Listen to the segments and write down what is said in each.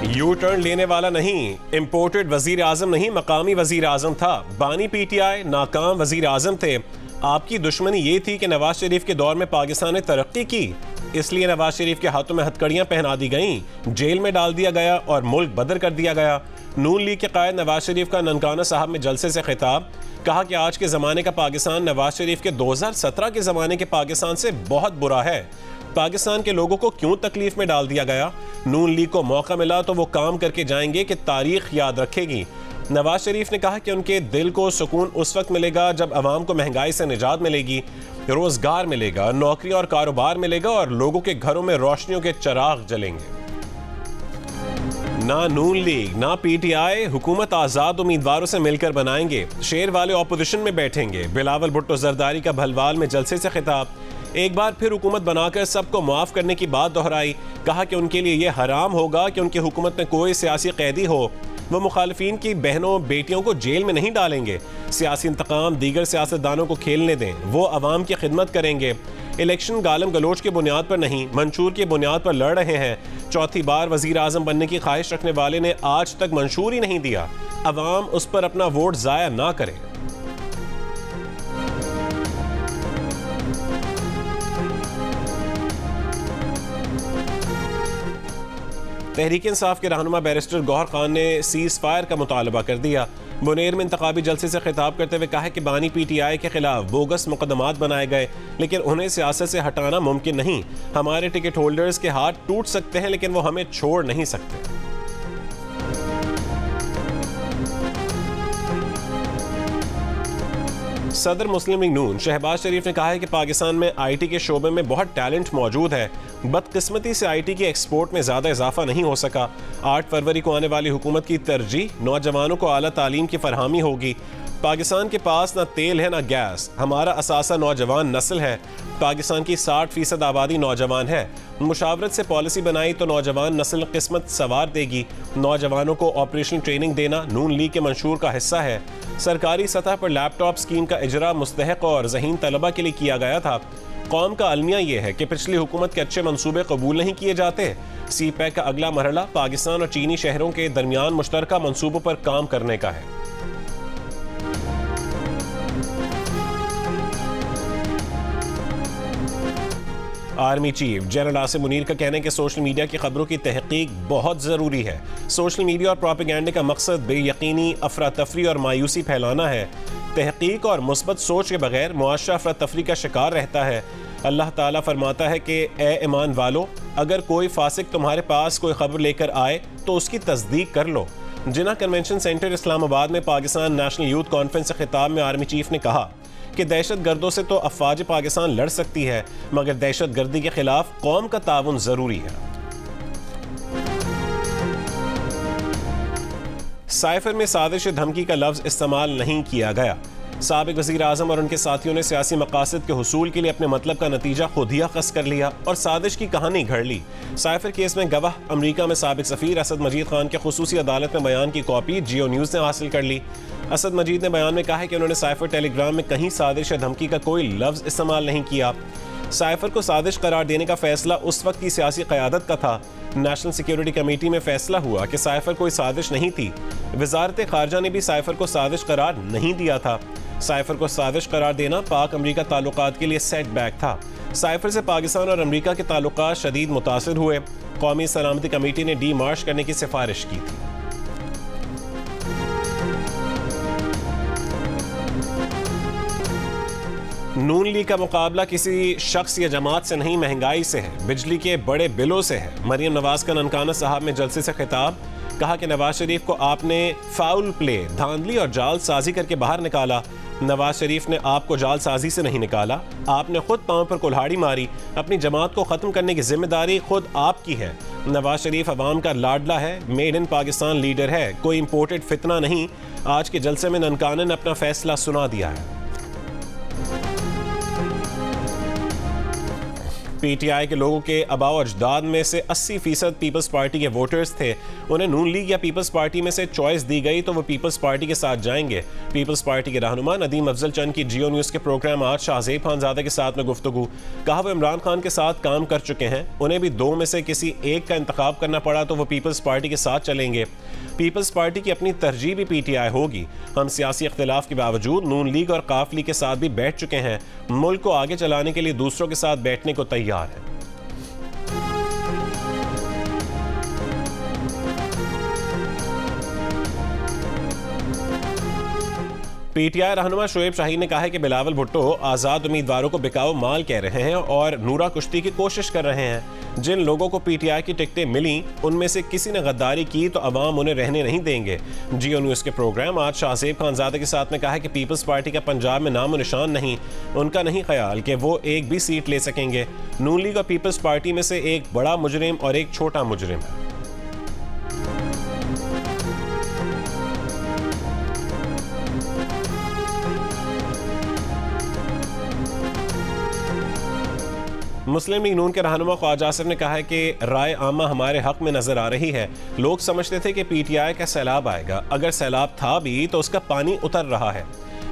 U turn लेने वाला नहीं, इंपोर्टेड वजीर आजम नहीं, मकामी वजीर आजम था। बानी पीटीआई नाकाम वजीर आजम थे। आपकी दुश्मनी ये थी कि नवाज शरीफ के दौर में पाकिस्तान ने तरक्की की, इसलिए नवाज शरीफ के हाथों में हथकड़ियां पहना दी गईं, जेल में डाल दिया गया और मुल्क बदर कर दिया गया। नून लीग के कायद नवाज शरीफ का ननकाना साहब में जलसे से खिताब, कहा कि आज के ज़माने का पाकिस्तान नवाज शरीफ के 2017 के ज़माने के पाकिस्तान से बहुत बुरा है। पाकिस्तान के लोगों को क्यों तकलीफ में डाल दिया गया? नून लीग को मौका मिला तो वो काम करके जाएंगे कि तारीख याद रखेगी। नवाज शरीफ ने कहा कि उनके दिल को सुकून उस वक्त मिलेगा जब अवाम को महंगाई से निजात मिलेगी, रोजगार मिलेगा, नौकरी और कारोबार मिलेगा और लोगों के घरों में रोशनियों के चिराग जलेंगे। ना नून लीग ना पीटीआई हुकूमत आजाद उम्मीदवारों से मिलकर बनाएंगे, शेर वाले ऑपोजिशन में बैठेंगे। बिलावल भुट्टो जरदारी का भलवाल में जलसे से खिताब, एक बार फिर हुकूमत बनाकर सबको माफ करने की बात दोहराई। कहा कि उनके लिए यह हराम होगा कि उनकी हुकूमत में कोई सियासी कैदी हो। वो मुखालिफिन की बहनों बेटियों को जेल में नहीं डालेंगे। सियासी इंतकाम दीगर सियासतदानों को खेलने दें, वो अवाम की खिदमत करेंगे। इलेक्शन गालम गलोच की बुनियाद पर नहीं, मंशूर की बुनियाद पर लड़ रहे हैं। चौथी बार वजीर आजम बनने की ख्वाहिश रखने वाले ने आज तक मंशूर ही नहीं दिया। अवाम उस पर अपना वोट जाया ना करे। तहरीक इंसाफ के रहनुमा बैरिस्टर गौहर खान ने सीज फायर का मुतालबा कर दिया। मुनेर में इंतखाबी जलसे से खिताब करते हुए कहा कि बानी पीटीआई के खिलाफ बोगस मुकदमात बनाए गए, लेकिन उन्हें सियासत से हटाना मुमकिन नहीं। हमारे टिकट होल्डर्स के हाथ टूट सकते हैं, लेकिन वो हमें छोड़ नहीं सकते। सदर मुस्लिम लीग नून शहबाज शरीफ ने कहा है कि पाकिस्तान में आईटी के शोबे में बहुत टैलेंट मौजूद है। बदकिस्मती से आईटी के एक्सपोर्ट में ज़्यादा इजाफा नहीं हो सका। 8 फरवरी को आने वाली हुकूमत की तरजीह नौजवानों को आला तालीम की फरहमी होगी। पाकिस्तान के पास ना तेल है ना गैस, हमारा असासा नौजवान नस्ल है। पाकिस्तान की 60% आबादी नौजवान है। मुशावरत से पॉलिसी बनाई तो नौजवान नस्ल किस्मत सवार देगी। नौजवानों को ऑपरेशनल ट्रेनिंग देना नून लीग के मंशूर का हिस्सा है। सरकारी सतह पर लैपटॉप स्कीम का इजरा मुस्तहक और ज़हीन तलबा के लिए किया गया था। कौम का अलमिया ये है कि पिछली हुकूमत के अच्छे मंसूबे कबूल नहीं किए जाते। सी पैक का अगला मरहला पाकिस्तान और चीनी शहरों के दरमियान मुश्तरका मंसूबों पर काम करने का है। Army chief general Asim Munir का कहना है कि सोशल मीडिया की खबरों की तहकीक बहुत ज़रूरी है। सोशल मीडिया और प्रोपेगेंडे का मकसद बेयकीनी अफरा तफरी और मायूसी फैलाना है। तहकीक और मुस्बत सोच के बगैर मुआशरा अफरा तफरी का शिकार रहता है। अल्लाह ताला फरमाता है कि ए ईमान वालो, अगर कोई फासिक तुम्हारे पास कोई खबर लेकर आए तो उसकी तस्दीक कर लो। जिन्ना कन्वेंशन सेंटर इस्लामाबाद में पाकिस्तान नेशनल यूथ कॉन्फ्रेंस से खिताब में आर्मी चीफ ने कहा कि दहशत गर्दों से तो अफवाज पाकिस्तान लड़ सकती है, मगर दहशत गर्दी के खिलाफ कौम का ताउन जरूरी है। साइफर में साजिश धमकी का लफ्ज इस्तेमाल नहीं किया गया। साबिक वज़ीर आज़म और उनके साथियों ने सियासी मकासद के हुसूल के लिए अपने मतलब का नतीजा खुद ही अखज़ कर लिया और साजिश की कहानी घड़ ली। साइफर केस में गवाह अमरीका में साबिक सफ़ीर असद मजीद खान के खुसूसी अदालत में बयान की कॉपी जियो न्यूज़ ने हासिल कर ली। असद मजीद ने बयान में कहा है कि उन्होंने साइफर टेलीग्राम में कहीं साजिश या धमकी का कोई लफ्ज़ इस्तेमाल नहीं किया। साइफर को साजिश करार देने का फैसला उस वक्त की सियासी क़यादत का था। नेशनल सिक्योरिटी कमेटी में फैसला हुआ कि साइफर कोई साजिश नहीं थी। वजारत खारजा ने भी साइफर को साजिश करार नहीं दिया था। साइफर को साजिश करार देना पाक अमरीका ताल्लुकात के लिए सेटबैक था। साइफर से पाकिस्तान और अमरीका के ताल्लुकात शदीद मुतासिर हुए। कौमी सलामती कमेटी ने डी मार्च करने की सिफारिश की थी। नून लीग का मुकाबला किसी शख्स या जमात से नहीं, महंगाई से है, बिजली के बड़े बिलों से है। मरियम नवाज का ननकाना साहब में जलसे से खिताब, कहा कि नवाज शरीफ को आपने फाउल प्ले, धांधली और जालसाजी करके बाहर निकाला। नवाज शरीफ ने आपको जालसाजी से नहीं निकाला, आपने खुद पांव पर कुल्हाड़ी मारी। अपनी जमात को ख़त्म करने की जिम्मेदारी खुद आपकी है। नवाज शरीफ अवाम का लाडला है, मेड इन पाकिस्तान लीडर है, कोई इंपोर्टेड फितना नहीं। आज के जलसे में ननकाना ने अपना फैसला सुना दिया है। पीटीआई के लोगों के आबाओ अजदाद में से 80% पीपल्स पार्टी के वोटर्स थे। उन्हें नून लीग या पीपल्स पार्टी में से चॉइस दी गई तो वो पीपल्स पार्टी के साथ जाएंगे। पीपल्स पार्टी के रहनुमा नदीम अफजल चंद की जियो न्यूज़ के प्रोग्राम आज शाहजेब खानजादा के साथ में गुफ्तगू। कहा वो इमरान खान के साथ काम कर चुके हैं, उन्हें भी दो में से किसी एक का इंतखाब करना पड़ा तो वो पीपल्स पार्टी के साथ चलेंगे। पीपल्स पार्टी की अपनी तरजीह भी पीटीआई होगी। हम सियासी इख्तिलाफ के बावजूद नून लीग और काफ लीग के साथ भी बैठ चुके हैं। मुल्क को आगे चलाने के लिए दूसरों के साथ बैठने को तैयार है। पीटीआई रहनुमा शोएब शाहीन ने कहा है कि बिलावल भुट्टो आज़ाद उम्मीदवारों को बिकाऊ माल कह रहे हैं और नूरा कुश्ती की कोशिश कर रहे हैं। जिन लोगों को पीटीआई की टिकटें मिली उनमें से किसी ने गद्दारी की तो अवाम उन्हें रहने नहीं देंगे। जियो न्यूज़ के प्रोग्राम आज शाहजेब खानजादा के साथ में कहा है कि पीपल्स पार्टी का पंजाब में नामो निशान नहीं, उनका नहीं ख्याल कि वो एक भी सीट ले सकेंगे। नून लीग और पीपल्स पार्टी में से एक बड़ा मुजरिम और एक छोटा मुजरिम है। मुस्लिम लीग नून के रहनुमा ख्वाजा आसिफ ने कहा है कि राय आमा हमारे हक में नजर आ रही है। लोग समझते थे कि पीटीआई का सैलाब आएगा, अगर सैलाब था भी तो उसका पानी उतर रहा है।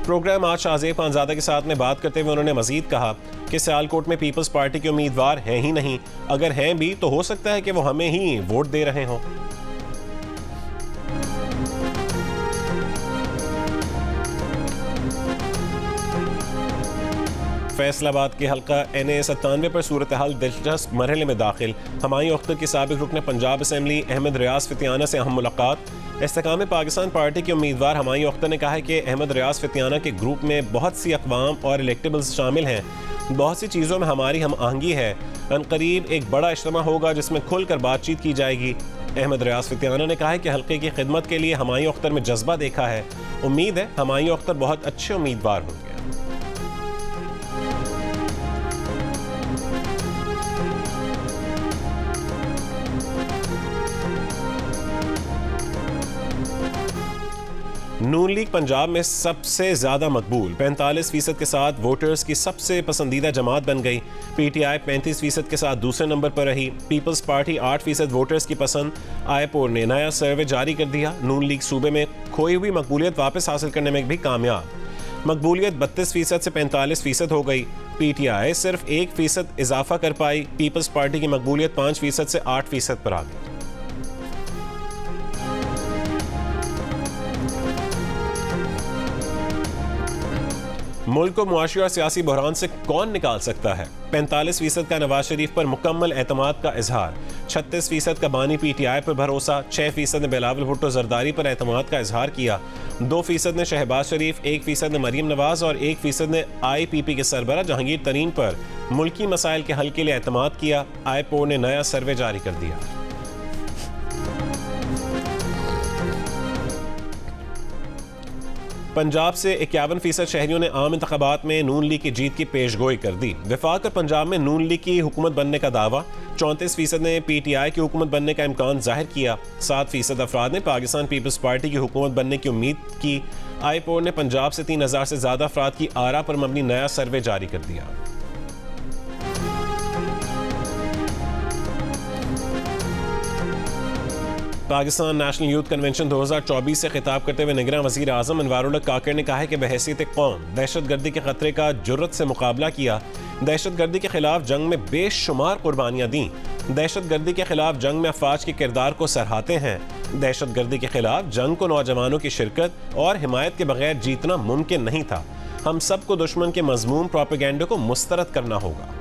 प्रोग्राम आज शाहजेब खानजादा के साथ में बात करते हुए उन्होंने मजीद कहा कि सियालकोट में पीपल्स पार्टी के उम्मीदवार हैं ही नहीं, अगर हैं भी तो हो सकता है कि वो हमें ही वोट दे रहे हों। फैसलाबाद के हल्का NA 97 पर सूरत हाल दिलचस्प मरहले में दाखिल। हमायूं अख्तर की साबिक रुकन पंजाब असम्बली अहमद रियाज फितियाना से अहम मुलाकात। इस्तेकाम पाकिस्तान पार्टी के उम्मीदवार हमायूं अख्तर ने कहा है कि अहमद रियाज फितियाना के ग्रुप में बहुत सी अक़वाम और इलेक्टेबल्स शामिल हैं। बहुत सी चीज़ों में हमारी हम आहंगी है। अनकरीब एक बड़ा इज्तिमा होगा जिसमें खुलकर बातचीत की जाएगी। अहमद रियाज फितियाना ने कहा है कि हल्के की खिदमत के लिए हमायूं अख्तर में जज्बा देखा है। उम्मीद है हमायूं अख्तर बहुत अच्छे उम्मीदवार होंगे। नून लीग पंजाब में सबसे ज़्यादा मकबूल 45% के साथ वोटर्स की सबसे पसंदीदा जमात बन गई। पीटीआई 35% के साथ दूसरे नंबर पर रही। पीपल्स पार्टी 8% वोटर्स की पसंद। आईपोर ने नया सर्वे जारी कर दिया। नून लीग सूबे में खोई हुई मकबूलियत वापस हासिल करने में भी कामयाब। मकबूलियत 32% से 45% हो गई। पीटीआई सिर्फ 1% इजाफा कर पाई। पीपल्स पार्टी की मकबूलियत 5% से 8% पर आ गई। मुल्क को मुआशी और सियासी बहरान से कौन निकाल सकता है? 45% का नवाज शरीफ पर मुकम्मल एतमाद का इजहार। 36% का बानी पीटीआई पर भरोसा। 6% ने बिलावल भुट्टो जरदारी पर एतमाद का इजहार किया। 2% ने शहबाज शरीफ, 1% ने मरीम नवाज और 1% ने IPP के सरबरा जहांगीर तरीन पर मुल्की मसाइल के हल के लिए एतमाद किया। आईपोर ने नया सर्वे जारी कर दिया। पंजाब से 51% शहरियों ने आम इंतखाबात में नून लीग की जीत की पेशगोई कर दी। वफाक और पंजाब में नून लीग की हुकूमत बनने का दावा। 34% ने पीटीआई की हुकूमत बनने का इम्कान जाहिर किया। 7% अफराद ने पाकिस्तान पीपल्स पार्टी की हुकूमत बनने की उम्मीद की। आईपोर ने पंजाब से 3000 से ज़्यादा अफराद की आरा पर मबनी नया सर्वे जारी कर दिया। पाकिस्तान नेशनल यूथ कन्वेंशन 2024 से खिताब करते हुए निगरान वज़ीर आज़म अनवारुल हक काकर ने कहा है कि बहैसियत कौम दहशतगर्दी के खतरे का जुर्रत से मुकाबला किया। दहशतगर्दी के खिलाफ जंग में बेशुमार कुर्बानियाँ दी। दहशतगर्दी के खिलाफ जंग में अफवाज के किरदार को सराहते हैं। दहशतगर्दी के खिलाफ जंग को नौजवानों की शिरकत और हिमायत के बगैर जीतना मुमकिन नहीं था। हम सबको दुश्मन के मजमूम प्रोपेगेंडे को मुस्तरद करना होगा।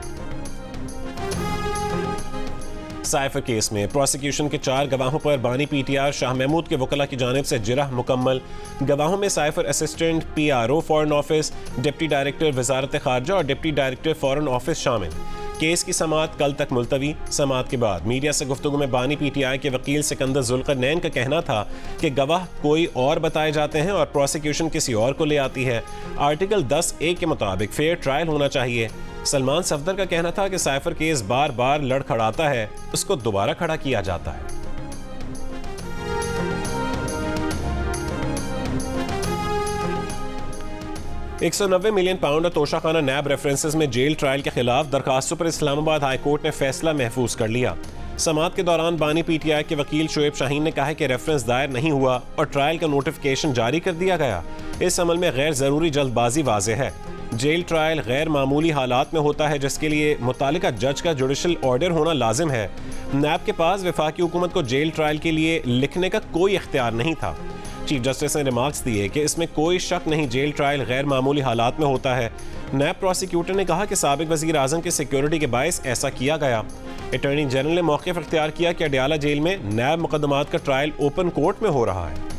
साइफर केस में प्रोसिक्यूशन के 4 गवाहों पर बानी पीटीआर शाह महमूद के वकला की जानिब से जिरह मुकम्मल। गवाहों में cipher assistant PRO foreign office, deputy director वजारत खारजा और डिप्टी डायरेक्टर फॉरेन ऑफिस शामिल। केस की समाअत कल तक मुलतवी। समाअत के बाद मीडिया से गुफ्तगू में बानी पीटीआई के वकील सिकंदर जुल्करनैन का कहना था कि गवाह कोई और बताए जाते हैं और प्रोसिक्यूशन किसी और को ले आती है। आर्टिकल 10A के मुताबिक फेयर ट्रायल होना चाहिए। सलमान सफदर का कहना था कि साइफर केस बार बार लड़खड़ाता है, उसको दोबारा खड़ा किया जाता है। 190 मिलियन पाउंड और तोशाखाना नैब रेफरेंसेस में जेल ट्रायल के खिलाफ दरखास्तों पर इस्लामाबाद हाई कोर्ट ने फैसला महफूज कर लिया। समाअत के दौरान बानी पीटीआई के वकील शोएब शाहीन ने कहा कि रेफरेंस दायर नहीं हुआ और ट्रायल का नोटिफिकेशन जारी कर दिया गया। इस अमल में गैर जरूरी जल्दबाजी वाज़ेह है। जेल ट्रायल गैर मामूली हालात में होता है जिसके लिए मुतालिका जज का जुडिशल ऑर्डर होना लाजिम है। नैब के पास वफाकी हुकूमत को जेल ट्रायल के लिए लिखने का कोई इख्तियार नहीं था। चीफ जस्टिस ने रिमार्क्स दिए कि इसमें कोई शक नहीं जेल ट्रायल गैर मामूली हालात में होता है। नैब प्रोसिक्यूटर ने कहा कि साबिक वज़ीर आज़म की सिक्योरिटी के बायस ऐसा किया गया। अटॉर्नी जनरल ने मौक़िफ़ इख्तियार किया कि अडयाला जेल में नैब मुकदमात का ट्रायल ओपन कोर्ट में हो रहा है।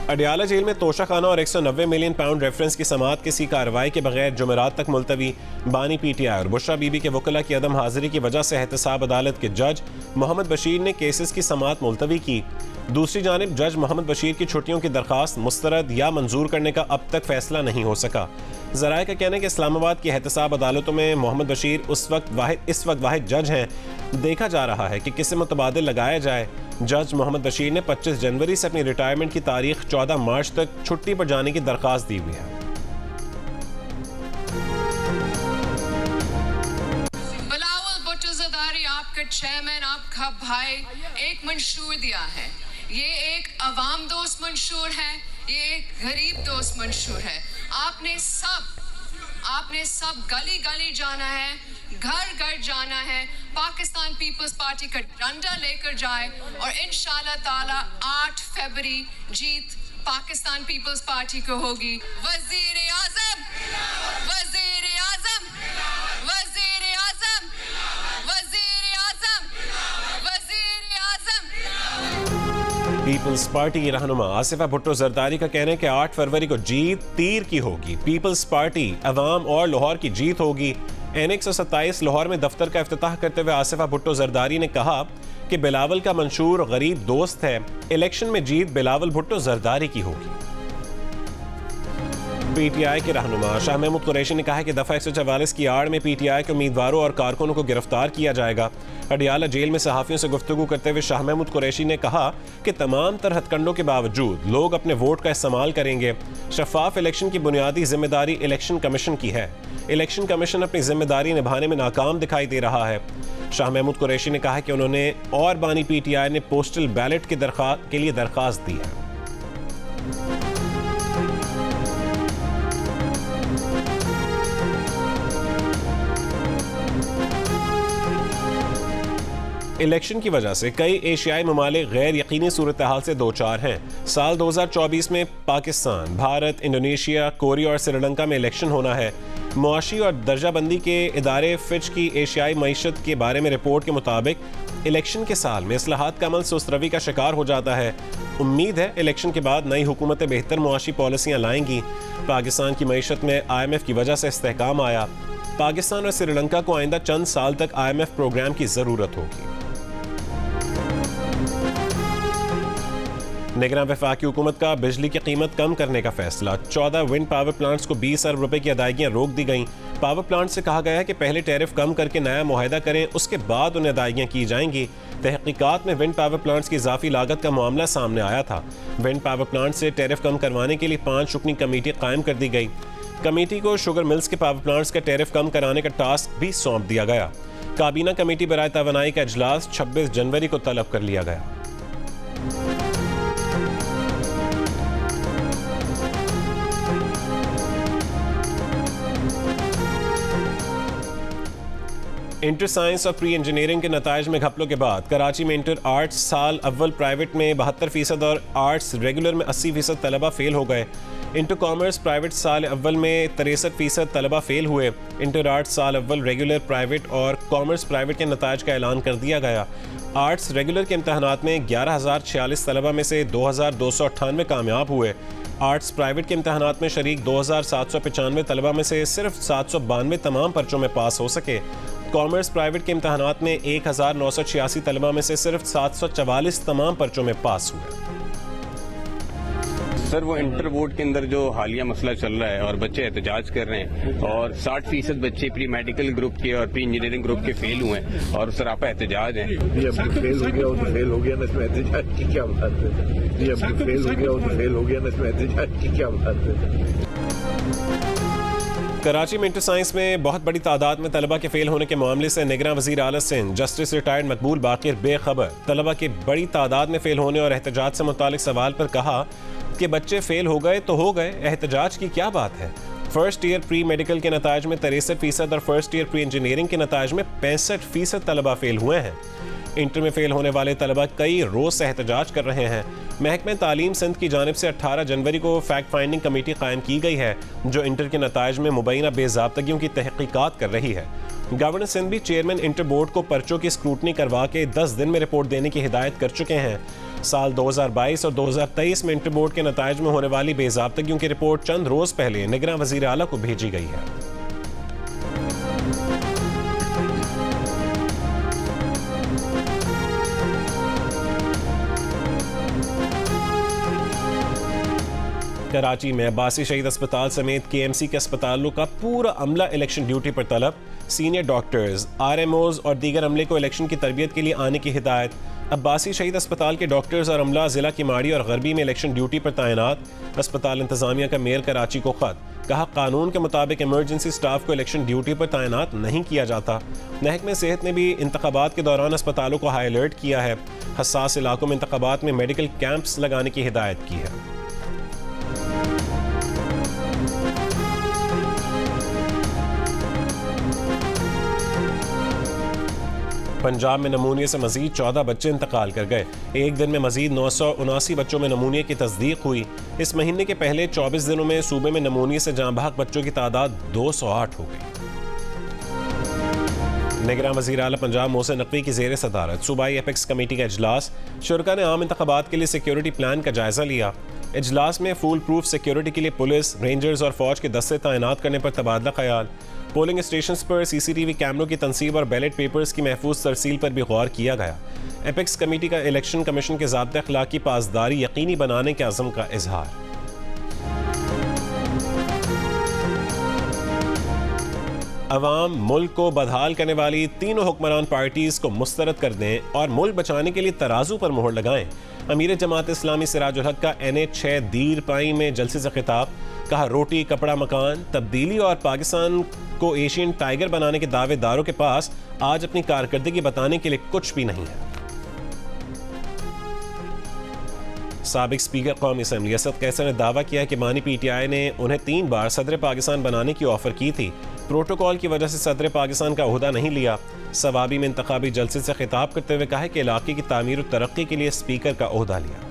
अडयाला जेल में तोशाखाना और 190 मिलियन पाउंड रेफरेंस की समाअत किसी कार्रवाई के बगैर जुमेरात तक मुलतवी। बानी पीटीआई और बुशरा बीबी के वकला की अदम हाजिरी की वजह से एहतसाब अदालत के जज मोहम्मद बशीर ने केसेस की समाअत मुलतवी की। दूसरी जानिब जज मोहम्मद बशीर की छुट्टियों की दरखास्त मुस्तरद या मंजूर करने का अब तक फैसला नहीं हो सका। ज़राए का कहना है कि इस्लामाबाद की एहतसाब अदालतों में मोहम्मद बशीर इस वक्त वाहिद जज हैं। देखा जा रहा है कि किसे मुतबादिल लगाया जाए। जज मोहम्मद बशीर ने 25 जनवरी से अपनी रिटायरमेंट की तारीख 14 मार्च तक छुट्टी पर जाने की दरखास्त दी हुई है। बिलावल भुट्टो ज़रदारी आपका चेयरमैन, आपका भाई, एक मंशूर दिया है। ये एक अवाम दोस्त मंशूर है, ये एक गरीब दोस्त मंशूर है। आपने सब गली गली जाना है, घर घर जाना है, पाकिस्तान पीपल्स पार्टी का डंडा लेकर जाए और इंशाल्लाह ताला 8 फरवरी जीत पाकिस्तान पीपल्स पार्टी को होगी। वजीर आजम, वजीर आजम, वजीर आजम, वजीर आजम, वजीर आजम। पीपल्स पार्टी की रहनुमा आसिफा भुट्टो जरदारी का कहना है कि 8 फरवरी को जीत तीर की होगी। पीपल्स पार्टी, अवाम और लाहौर की जीत होगी। एनेक्स 127 लाहौर में दफ्तर का इफ्तिताह करते हुए आसिफा भुट्टो जरदारी ने कहा कि बिलावल का मंशूर गरीब दोस्त है। इलेक्शन में जीत बिलावल भुट्टो जरदारी की होगी। पीटीआई के रहनुमा शाह महमूद कुरैशी ने कहा है कि दफा 144 की आड़ में पीटीआई के उम्मीदवारों और कारकुनों को गिरफ्तार किया जाएगा। अडयाला जेल में सहाफ़ियों से गुफ्तगू करते हुए शाह महमूद कुरैशी ने कहा कि तमाम तरह हथकंडों के बावजूद लोग अपने वोट का इस्तेमाल करेंगे। शफाफ इलेक्शन की बुनियादी जिम्मेदारी इलेक्शन कमीशन की है। इलेक्शन कमीशन अपनी जिम्मेदारी निभाने में नाकाम दिखाई दे रहा है। शाह महमूद कुरैशी ने कहा कि उन्होंने और बानी पीटीआई ने पोस्टल बैलेट के लिए दरखास्त दी है। इलेक्शन की वजह से कई एशियाई ममालिक गैर यकीनी सूरत हाल से दो चार हैं। साल 2024 में पाकिस्तान, भारत, इंडोनेशिया, कोरिया और श्रीलंका में इलेक्शन होना है। मुआशी और दर्जाबंदी के इदारे फिच की एशियाई मईशत के बारे में रिपोर्ट के मुताबिक इलेक्शन के साल में इस्लाहात का अमल सुस्त रवी का शिकार हो जाता है। उम्मीद है इलेक्शन के बाद नई हुकूमतें बेहतर मुआशी पॉलिसियाँ लाएंगी। पाकिस्तान की मईशत में IMF की वजह से इस्तेहकाम आया। पाकिस्तान और श्रीलंका को आइंदा चंद साल तक IMF प्रोग्राम की ज़रूरत होगी। निगरान वफाकी हुकूमत का बिजली की कीमत कम करने का फैसला। 14 विंड पावर प्लांट्स को 20 अरब रुपए की अदायगियां रोक दी गईं। पावर प्लांट से कहा गया है कि पहले टैरिफ कम करके नया मुआहदा करें, उसके बाद उन्हें अदायगियां की जाएंगी। तहकीकात में विंड पावर प्लांट्स की इजाफी लागत का मामला सामने आया था। विंड पावर प्लांट से टैरिफ कम करवाने के लिए 5 रुकनी कमेटी कायम कर दी गई। कमेटी को शुगर मिल्स के पावर प्लांट्स का टैरिफ कम कराने का टास्क भी सौंप दिया गया। काबीना कमेटी बराए तवानाई का इजलास 26 जनवरी को तलब कर लिया गया। इंटर साइंस और प्री इंजीनियरिंग के नताइज में घपलों के बाद कराची में इंटर आर्ट्स साल अव्वल प्राइवेट में 72% और आर्ट्स रेगुलर में 80% तलबा फेल हो गए। इंटर कॉमर्स प्राइवेट साल अव्वल में 63% तलबा फेल हुए। इंटर आर्ट्स साल अव्वल रेगुलर प्राइवेट और कॉमर्स प्राइवेट के नताइज का ऐलान कर दिया गया। आर्ट्स रेगुलर के इम्तहानात में 11,046 तलबा में से 2,298 कामयाब हुए। आर्ट्स प्राइवेट के इम्तहानात में शरीक 2,795 तलबा में से सिर्फ 792 तमाम पर्चों में पास हो सके। कॉमर्स प्राइवेट के इम्तहानात में 1,986 तलबा में से सिर्फ 744 तमाम पर्चों में पास हुए। सर वो इंटर बोर्ड के अंदर जो हालिया मसला चल रहा है और बच्चे एहतजाज कर रहे हैं और 60% बच्चे प्री मेडिकल ग्रुप के और प्री इंजीनियरिंग ग्रुप के फेल हुए हैं और सरापा एहतजाज हैं। जी अब फेल हो गया वो तो फेल हो गया ना, इसमें एहतजाज की क्या बात है। जी अब फेल हो गया वो तो फेल हो गया ना, इसमें एहतजाज की क्या बात है। कराची में इंटर साइंस में बहुत बड़ी तादाद में तलबा के फेल होने के मामले से निगरान वज़ीर आला सिंध जस्टिस रिटायर्ड मकबूल बाकिर बेखबर तलबा के बड़ी तादाद में फेल होने और एहतजाज से मुतालिक सवाल पर कहा कि बच्चे फेल हो गए तो हो गए, एहतजाज की क्या बात है। फर्स्ट ईयर प्री मेडिकल के नताज में 63% और फर्स्ट ईयर प्री इंजीनियरिंग के नताज में 65% तलबा फेल हुए हैं। इंटर में फेल होने वाले तलबा कई रोज से एहतजाज कर रहे हैं। महकमे तालीम सिंध की जानिब से 18 जनवरी को फैक्ट फाइंडिंग कमेटी कायम की गई है जो इंटर के नताज में मुबैना बेज़ाब्तगियों की तहकीकात कर रही है। गवर्नर सिंध भी चेयरमैन इंटर बोर्ड को पर्चों की स्क्रूटनी करवा के 10 दिन में रिपोर्ट देने की हिदायत कर चुके हैं। साल 2022 और 2023 में इंटर बोर्ड के नताज में होने वाली बेज़ाब्तगियों की रिपोर्ट चंद रोज पहले निगरान वज़ीर आला को भेजी गई है। कराची में अब्बासी शहीद अस्पताल समेत KMC के अस्पतालों का पूरा अमला इलेक्शन ड्यूटी पर तलब। सीनियर डॉक्टर्स, RMOs और दीगर अमले को इलेक्शन की तरबियत के लिए आने की हिदायत। अब्बासी शहीद अस्पताल के डॉक्टर्स और अमला जिला किमाड़ी और गरबी में इलेक्शन ड्यूटी पर तैनात। अस्पताल इंतजामिया का मेयर कराची को खत, कहा कानून के मुताबिक इमरजेंसी स्टाफ को इलेक्शन ड्यूटी पर तैनात नहीं किया जाता। महकमे सेहत ने भी इंतखाबात के दौरान अस्पतालों को हाई अलर्ट किया है। हसास इलाकों में इंतखाबात में मेडिकल कैंप्स लगाने की हिदायत की है। पंजाब में नमूनिया से मजीद 14 बच्चे इंतकाल कर गए। एक दिन में मजीद 979 बच्चों में नमूनिया की तस्दीक हुई। इस महीने के पहले 24 दिनों में सूबे में नमूनिया से जाँ बहक बच्चों की तादाद 208 हो गई। निगरान वज़ीर आला पंजाब मोहसिन नकवी की ज़ेर सदारत सूबाई एपेक्स कमेटी का इजलास। शुरका ने आम इंतखाबात के लिए सिक्योरिटी प्लान का जायजा लिया। इजलास में फुल प्रूफ सिक्योरिटी के लिए पुलिस, रेंजर्स और फौज के दस्ते तैनात करने पर तबादला ख्याल। पोलिंग स्टेशन पर CCTV कैमरों की तनसीब और बैलेट पेपर्स की महफूज तरसील पर भी गौर किया गया। एपेक्स कमेटी का इलेक्शन कमीशन के ज़ाब्ते अखलाक की पासदारी यकीनी बनाने के अज़म का इजहार। अवाम मुल्क को बदहाल करने वाली तीनों हुक्मरान पार्टीज को मुस्तरद कर दें और मुल्क बचाने के लिए तराजू पर मोहर लगाएं। अमीर जमात इस्लामी सिराजुल हक का NH6 दीर पाई में जलसे से खिताब। कहा रोटी कपड़ा मकान तब्दीली और पाकिस्तान को एशियन टाइगर बनाने के दावेदारों के पास आज अपनी कारकर्दगी बताने के लिए कुछ भी नहीं है। साबिक स्पीकर कौमी असम्बली असद कैसर ने दावा किया कि बानी PTI ने उन्हें 3 बार सदर पाकिस्तान बनाने की ऑफर की थी। प्रोटोकॉल की वजह से सदर पाकिस्तान का ओहदा नहीं लिया। सवाबी में इंतखाबी जलसे से खिताब करते हुए कहा कि इलाके की तामीर और तरक्की के लिए स्पीकर का ओहदा लिया।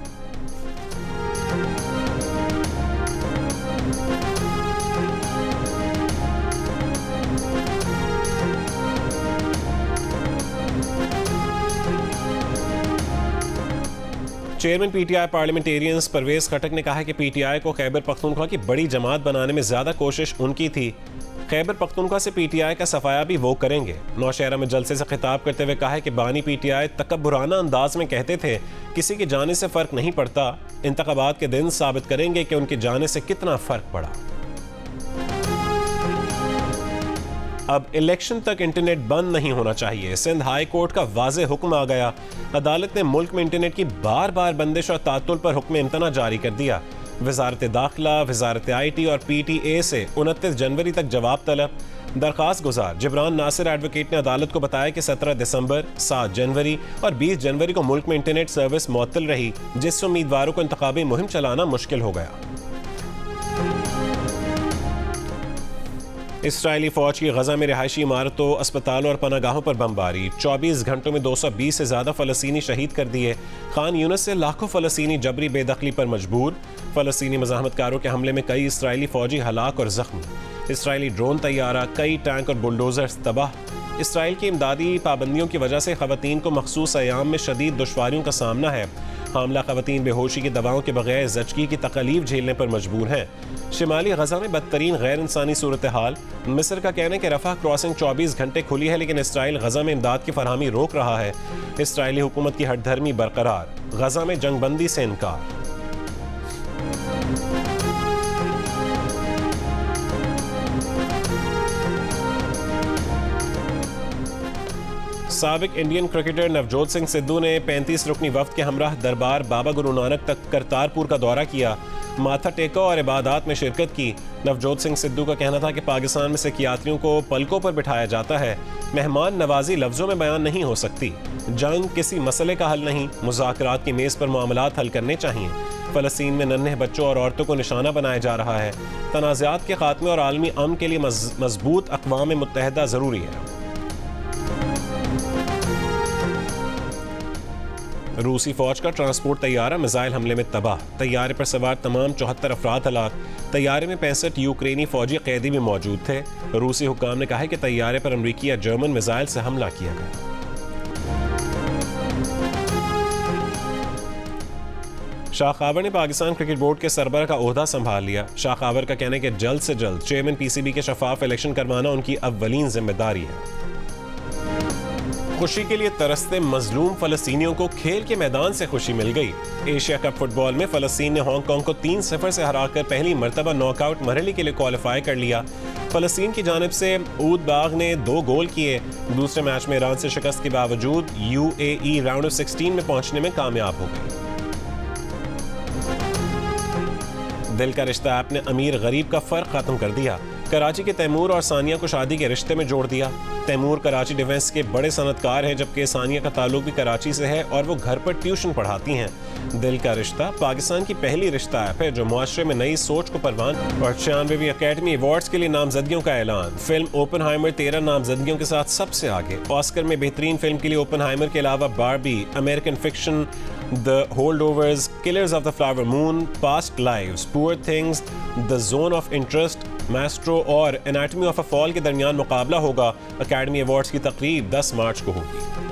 चेयरमैन PTI पार्लियामेंटेरियंस परवेज खटक ने कहा कि PTI को खैबर पख्तूनख्वा की बड़ी जमात बनाने में ज्यादा कोशिश उनकी थी। खैबर पख्तूनख्वा से PTI का सफाया भी वो करेंगे। नौशहरा में जलसे से खिताब करते हुए कहा कि बानी PTI तकब्बुराना अंदाज में कहते थे किसी के जाने से फर्क नहीं पड़ता। इंतखाबात के दिन साबित करेंगे कि उनके जाने से कितना फर्क पड़ा। अब इलेक्शन तक इंटरनेट बंद नहीं होना चाहिए। सिंध हाई कोर्ट का वाज़ेह हुक्म आ गया। अदालत ने मुल्क में इंटरनेट की बार बार बंदिश और तातुल पर हुक्म इम्तना जारी कर दिया। वजारत दाखिला, वजारत IT और PTA से 29 जनवरी तक जवाब तलब। दरख्वास्त गुजार जिब्रान नासिर एडवोकेट ने अदालत को बताया कि 17 दिसंबर, 7 जनवरी और 20 जनवरी को मुल्क में इंटरनेट सर्विस मुअत्तल रही, जिससे उम्मीदवारों को इंतखाबी मुहिम चलाना मुश्किल हो गया। इसराइली फौज की गजा में रिहायशी इमारतों, अस्पतालों और पनागाहों पर बमबारी। 24 घंटों में 220 से ज़्यादा फ़लस्तीनी शहीद कर दिए। खान यूनिस से लाखों फ़लस्तीनी जबरी बेदखली पर मजबूर। फ़लस्तीनी मज़ाहमतकारों के हमले में कई इसराइली फ़ौजी हलाक और ज़ख्मी। इसराइली ड्रोन तैयारा, कई टैंक और बुलडोज़र तबाह। इसराइल की इमदादी पाबंदियों की वजह से ख़वातीन को मखसूस अयाम में शदीद दुश्वारियों का सामना है। हामला ख़वातीन बेहोशी की दवाओं के बगैर ज़चगी की तकलीफ झेलने पर मजबूर हैं। शिमाली गजा में बदतरीन गैर इंसानी सूरत हाल। मिस्र का कहना है कि रफा क्रॉसिंग 24 घंटे खुली है, लेकिन इसराइल गजा में इमदाद की फरहमी रोक रहा है। इसराइली हुकूमत की हठधर्मी बरकरार। गजा में जंगबंदी से इनकार। साबिक इंडियन क्रिकेटर नवजोत सिंह सिद्धू ने 35 रुकनी वफ्द के हमराह दरबार बाबा गुरु नानक तक करतारपुर का दौरा किया, माथा टेका और इबादत में शिरकत की। नवजोत सिंह सिद्धू का कहना था कि पाकिस्तान में सिख यात्रियों को पलकों पर बिठाया जाता है। मेहमान नवाजी लफ्जों में बयान नहीं हो सकती। जंग किसी मसले का हल नहीं, मुज़ाकरात की मेज़ पर मामलात हल करने चाहिए। फ़लस्तीन में नन्हे बच्चों और औरतों को निशाना बनाया जा रहा है। तनाज़ात के खात्मे और आलमी अमन के लिए मजबूत अक़वाम मुत्तहिदा ज़रूरी है। रूसी फौज का ट्रांसपोर्ट तैयारा मिसाइल हमले में तबाह, तैयारे पर सवार तमाम 74 अफराद हलाक। तैयारे में 65 यूक्रेनी फौजी कैदी भी मौजूद थे। रूसी हुक्काम ने कहा है कि तैयारे पर अमरीकी या जर्मन मिसाइल से हमला किया गया। शाह खाबर ने पाकिस्तान क्रिकेट बोर्ड के सरबराह का ओहदा संभाल लिया। शाह खाबर का कहना है कि जल्द से जल्द चेयरमैन पीसीबी के शफाफ इलेक्शन करवाना उनकी अव्वलीन जिम्मेदारी है। खुशी के लिए तरसते मजलूम फलस्तीनियों को खेल के मैदान से खुशी मिल गई। एशिया कप फुटबॉल में फलस्तीन ने हांगकांग को 3-0 से हराकर पहली मर्तबा नॉकआउट मरहले के लिए क्वालिफाई कर लिया। फलस्तीन की जानिब से ऊद बाग ने 2 गोल किए। दूसरे मैच में ईरान से शिकस्त के बावजूद UAE राउंड ऑफ 16 में पहुंचने में कामयाब हो गई। दिल का रिश्ता ऐप ने अमीर गरीब का फर्क खत्म कर दिया। कराची के तैमूर और सानिया को शादी के रिश्ते में जोड़ दिया। तैमूर कराची डिफेंस के बड़े सनतकार हैं, जबकि सानिया का ताल्लुक भी कराची से है और वो घर पर ट्यूशन पढ़ाती हैं। दिल का रिश्ता पाकिस्तान की पहली रिश्ता ऐप है जो मुआशरे में नई सोच को परवान। और 96वीं अकेडमी अवार्ड्स के लिए नामजदगियों का ऐलान। फिल्म ओपनहाइमर 13 नामजदगियों के साथ सबसे आगे। ऑस्कर में बेहतरीन फिल्म के लिए ओपनहाइमर के अलावा Barbie, American fiction, the holdovers, killers of the flower moon, past lives, poor things, the zone of interest, maestro और एनाटमी ऑफ अ फॉल के दरमियान मुकाबला होगा। अकेडमी अवार्ड्स की तकरीब 10 मार्च को होगी।